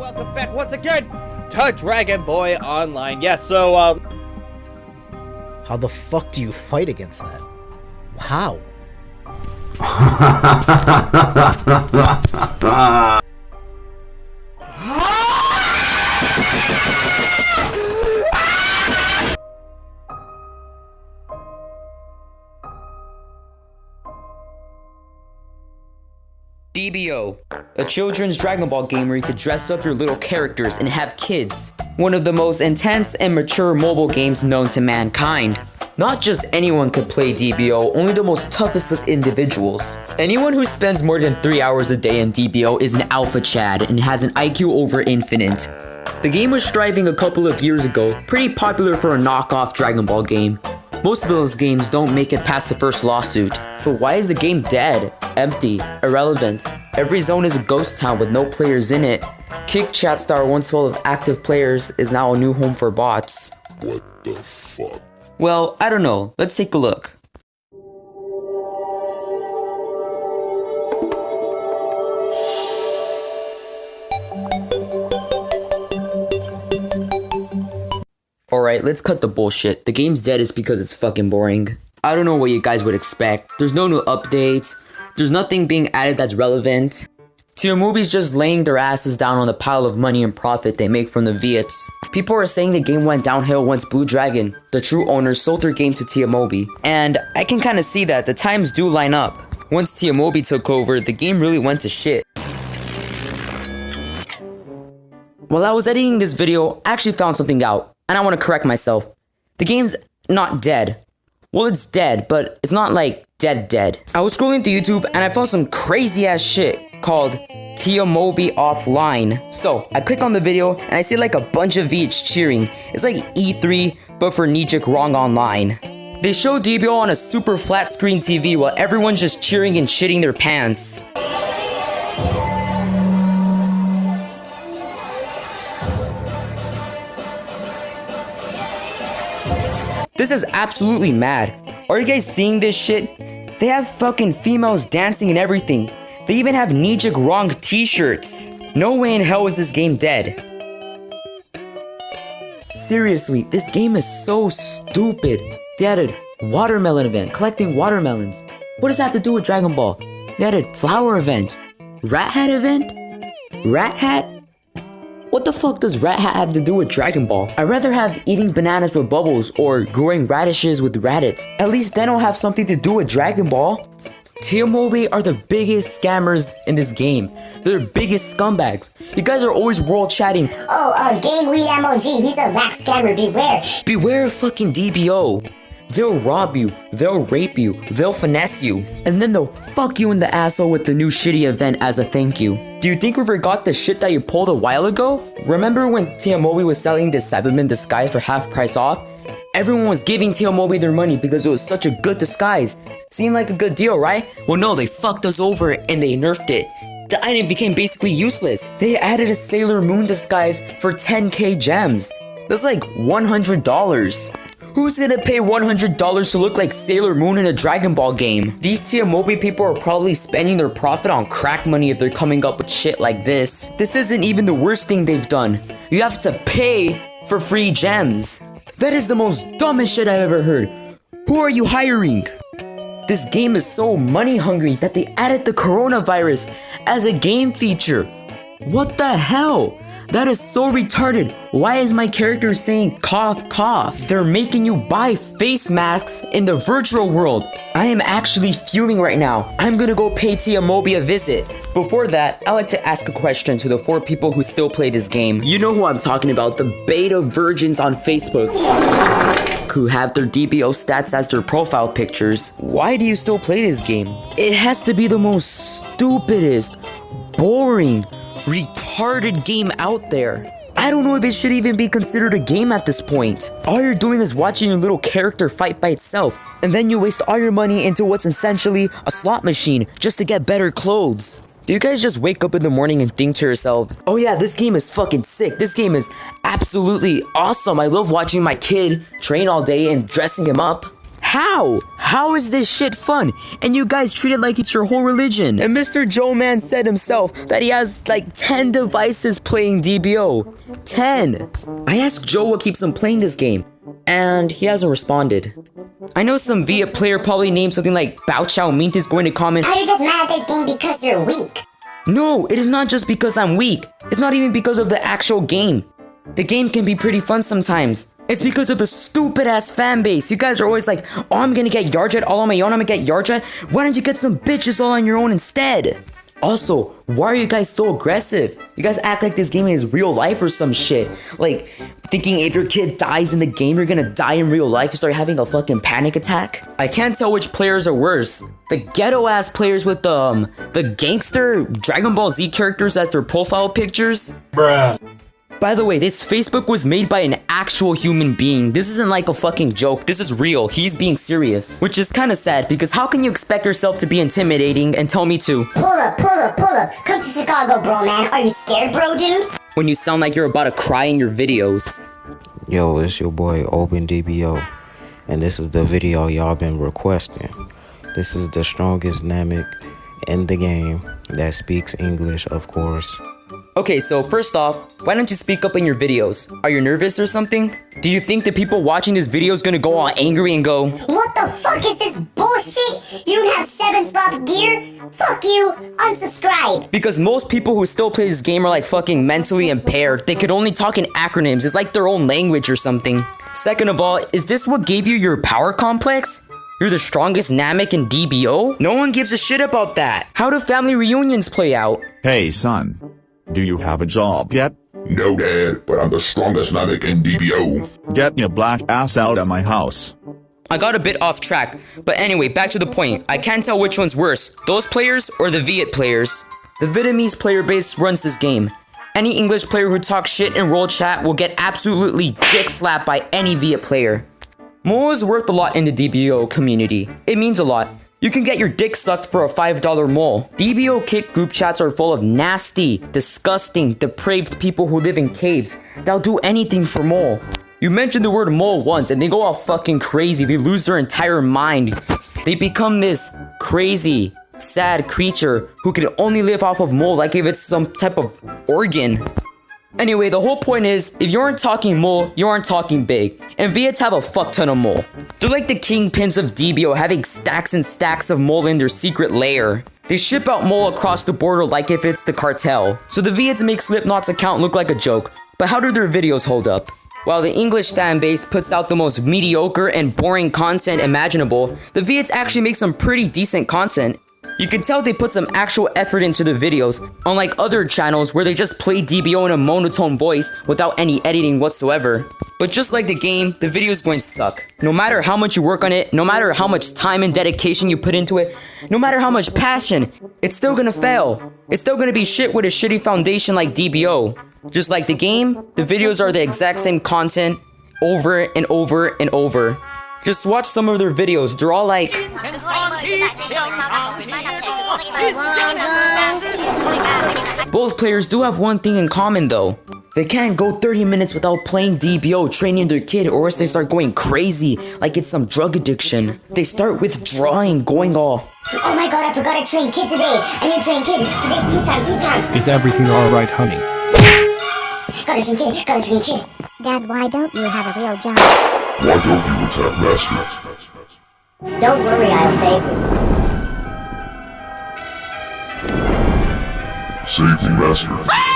welcome back once again to Dragon Boy Online. Yes, so, How the fuck do you fight against that? How? DBO, a children's Dragon Ball game where you could dress up your little characters and have kids. One of the most intense and mature mobile games known to mankind. Not just anyone could play DBO, only the most toughest of individuals. Anyone who spends more than 3 hours a day in DBO is an alpha chad and has an IQ over infinite. The game was striving a couple of years ago, pretty popular for a knockoff Dragon Ball game. Most of those games don't make it past the first lawsuit. But why is the game dead, empty, irrelevant? Every zone is a ghost town with no players in it. Kick Chat Star, once full of active players, is now a new home for bots. What the fuck? Well, I don't know. Let's take a look. Alright, let's cut the bullshit. The game's dead is because it's fucking boring. I don't know what you guys would expect. There's no new updates. There's nothing being added that's relevant. Tiamobi's just laying their asses down on the pile of money and profit they make from the Viets. People are saying the game went downhill once Blue Dragon, the true owner, sold their game to Tiamobi. And I can kinda see that. The times do line up. Once Tiamobi took over, the game really went to shit. While I was editing this video, I actually found something out. And I want to correct myself. The game's not dead. Well, it's dead, but it's not like dead. I was scrolling through YouTube and I found some crazy ass shit called Tiamobi Offline. So I click on the video and I see like a bunch of V's cheering. It's like E3, but for Ngoc Rong Online. They show DBO on a super flat screen TV while everyone's just cheering and shitting their pants. This is absolutely mad. Are you guys seeing this shit? They have fucking females dancing and everything. They even have Ngoc Rong t-shirts. No way in hell is this game dead. Seriously, this game is so stupid. They added watermelon event, collecting watermelons. What does that have to do with Dragon Ball? They added flower event. Rat Hat event? Rat Hat? What the fuck does Rat Hat have to do with Dragon Ball? I'd rather have eating bananas with bubbles or growing radishes with Raditz. At least they don't have something to do with Dragon Ball. Tiamobi are the biggest scammers in this game. They're the biggest scumbags. You guys are always world chatting. Gang Weed MOG, he's a wax scammer, beware. Beware of fucking DBO. They'll rob you, they'll rape you, they'll finesse you, and then they'll fuck you in the asshole with the new shitty event as a thank you. Do you think we forgot the shit that you pulled a while ago? Remember when Tiamobi was selling this Cyberman disguise for half price off? Everyone was giving Tiamobi their money because it was such a good disguise. Seemed like a good deal, right? Well no, they fucked us over and they nerfed it. The item became basically useless. They added a Sailor Moon disguise for 10k gems. That's like $100. Who's gonna pay $100 to look like Sailor Moon in a Dragon Ball game? These Tiamobi people are probably spending their profit on crack money if they're coming up with shit like this. This isn't even the worst thing they've done. You have to pay for free gems. That is the most dumbest shit I've ever heard. Who are you hiring? This game is so money hungry that they added the coronavirus as a game feature. What the hell? That is so retarded. Why is my character saying cough cough? They're making you buy face masks in the virtual world. I am actually fuming right now. I'm gonna go pay Tiamobi a visit. Before that, I like to ask a question to the 4 people who still play this game. You know who I'm talking about, the beta virgins on Facebook who have their DBO stats as their profile pictures. Why do you still play this game? It has to be the most stupidest, boring, retarded game out there. I don't know if it should even be considered a game at this point. All you're doing is watching your little character fight by itself, and then you waste all your money into what's essentially a slot machine just to get better clothes. Do you guys just wake up in the morning and think to yourselves, oh yeah, this game is fucking sick, this game is absolutely awesome, I love watching my kid train all day and dressing him up? How? How is this shit fun? And you guys treat it like it's your whole religion. And Mr. Joe Man said himself that he has like 10 devices playing DBO. 10. I asked Joe what keeps him playing this game, and he hasn't responded. I know some Viet player probably named something like Bao Chow Mint is going to comment, Are you just mad at this game because you're weak? no, it is not just because I'm weak. It's not even because of the actual game. The game can be pretty fun sometimes. It's because of the stupid ass fan base. You guys are always like, oh, I'm gonna get Yarjet all on my own, I'm gonna get Yarjet. Why don't you get some bitches all on your own instead? Also, why are you guys so aggressive? You guys act like this game is real life or some shit. Like, thinking if your kid dies in the game, you're gonna die in real life. You start having a fucking panic attack. I can't tell which players are worse. The ghetto ass players with the gangster Dragon Ball Z characters as their profile pictures. Bruh. By the way, this Facebook was made by an actual human being. This isn't like a fucking joke. This is real. He's being serious. Which is kind of sad, because how can you expect yourself to be intimidating and tell me to Pull up. Come to Chicago, bro, man. Are you scared, bro, dude? when you sound like you're about to cry in your videos? Yo, it's your boy OpenDBO, and this is the video y'all been requesting. This is the strongest Namek in the game that speaks English, of course. Okay, so first off, why don't you speak up in your videos? Are you nervous or something? Do you think the people watching this video is gonna go all angry and go, What the fuck is this bullshit? You don't have 7-stop gear? Fuck you. Unsubscribe. because most people who still play this game are like fucking mentally impaired. They could only talk in acronyms. It's like their own language or something. Second of all, is this what gave you your power complex? You're the strongest Namek in DBO? No one gives a shit about that. How do family reunions play out? Hey son, do you have a job yet? No, Dad, but I'm the strongest Namek in DBO. Get your black ass out of my house. I got a bit off track, but anyway, back to the point. I can't tell which one's worse, those players or the Viet players. The Vietnamese player base runs this game. Any English player who talks shit in World Chat will get absolutely dick slapped by any Viet player. Mo is worth a lot in the DBO community. It means a lot. You can get your dick sucked for a $5 mole. DBO kick group chats are full of nasty, disgusting, depraved people who live in caves. They'll do anything for mole. You mention the word mole once and they go all fucking crazy. They lose their entire mind. They become this crazy, sad creature who can only live off of mole like if it's some type of organ. Anyway, the whole point is, if you aren't talking mole, you aren't talking big. And Viets have a fuck ton of mole. They're like the kingpins of DBO, having stacks and stacks of mole in their secret lair. They ship out mole across the border like if it's the cartel. So the Viets make Slipknot's account look like a joke. But how do their videos hold up? While the English fan base puts out the most mediocre and boring content imaginable, the Viets actually make some pretty decent content. You can tell they put some actual effort into the videos, unlike other channels where they just play DBO in a monotone voice without any editing whatsoever. But just like the game, the video is going to suck. No matter how much you work on it, no matter how much time and dedication you put into it, no matter how much passion, it's still gonna fail. It's still gonna be shit with a shitty foundation like DBO. Just like the game, the videos are the exact same content over and over and over. Just watch some of their videos, they're all like, both players do have one thing in common though. They can't go 30 minutes without playing DBO, training their kid, or else they start going crazy, like it's some drug addiction. They start withdrawing, going all, Oh my god, I forgot to train kid today. I need to train kid. Today's food time. Is everything alright, honey? Gotta train kid. Dad, why don't you have a real job? Why don't you attack Master? Don't worry, I'll save you. Save me, Master.